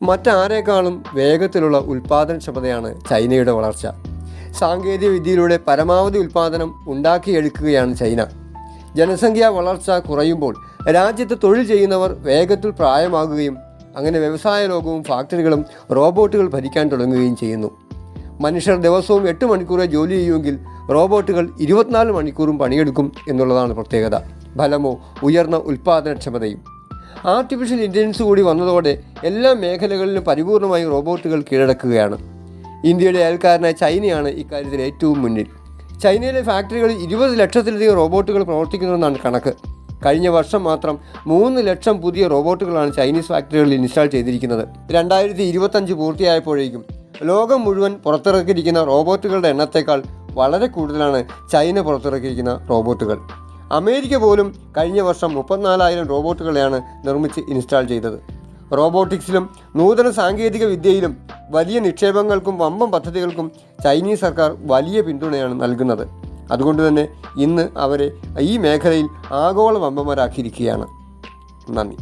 മറ്റാരേക്കാളും വേഗത്തിലുള്ള ഉൽപ്പാദനക്ഷമതയാണ് ചൈനയുടെ വളർച്ച. സാങ്കേതിക വിദ്യയിലൂടെ പരമാവധി ഉൽപ്പാദനം ഉണ്ടാക്കിയെടുക്കുകയാണ് ചൈന. ജനസംഖ്യാ വളർച്ച കുറയുമ്പോൾ രാജ്യത്ത് തൊഴിൽ ചെയ്യുന്നവർ വേഗത്തിൽ പ്രായമാകുകയും അങ്ങനെ വ്യവസായ ലോകവും ഫാക്ടറികളും റോബോട്ടുകൾ ഭരിക്കാൻ തുടങ്ങുകയും ചെയ്യുന്നു. മനുഷ്യർ ദിവസവും 8 മണിക്കൂറേ ജോലി ചെയ്യുമെങ്കിൽ റോബോട്ടുകൾ 24 മണിക്കൂറും പണിയെടുക്കും എന്നുള്ളതാണ് പ്രത്യേകത. ഫലമോ ഉയർന്ന ഉൽപ്പാദനക്ഷമതയും. ആർട്ടിഫിഷ്യൽ ഇൻ്റലിജൻസ് കൂടി വന്നതോടെ എല്ലാ മേഖലകളിലും പരിപൂർണമായി റോബോട്ടുകൾ കീഴടക്കുകയാണ്. ഇന്ത്യയുടെ അയൽക്കാരനായ ചൈനയാണ് ഇക്കാര്യത്തിൽ ഏറ്റവും മുന്നിൽ. ചൈനയിലെ ഫാക്ടറികളിൽ 20 ലക്ഷത്തിലധികം റോബോട്ടുകൾ പ്രവർത്തിക്കുന്നതെന്നാണ് കണക്ക്. കഴിഞ്ഞ വർഷം മാത്രം 3 ലക്ഷം പുതിയ റോബോട്ടുകളാണ് ചൈനീസ് ഫാക്ടറികളിൽ ഇൻസ്റ്റാൾ ചെയ്തിരിക്കുന്നത്. 2025 പൂർത്തിയായപ്പോഴേക്കും ലോകം മുഴുവൻ പുറത്തിറക്കിയിരിക്കുന്ന റോബോട്ടുകളുടെ എണ്ണത്തേക്കാൾ വളരെ കൂടുതലാണ് ചൈന പുറത്തിറക്കിയിരിക്കുന്ന റോബോട്ടുകൾ. അമേരിക്ക പോലും കഴിഞ്ഞ വർഷം 34,000 റോബോട്ടുകളെയാണ് നിർമ്മിച്ച് ഇൻസ്റ്റാൾ ചെയ്തത്. റോബോട്ടിക്സിലും നൂതന സാങ്കേതിക വിദ്യയിലും വലിയ നിക്ഷേപങ്ങൾക്കും വമ്പൻ പദ്ധതികൾക്കും ചൈനീസ് സർക്കാർ വലിയ പിന്തുണയാണ് നൽകുന്നത്. അതുകൊണ്ട് തന്നെ ഇന്ന് അവരെ ഈ മേഖലയിൽ ആഗോള വമ്പന്മാരാക്കിയിരിക്കുകയാണ്. നന്ദി.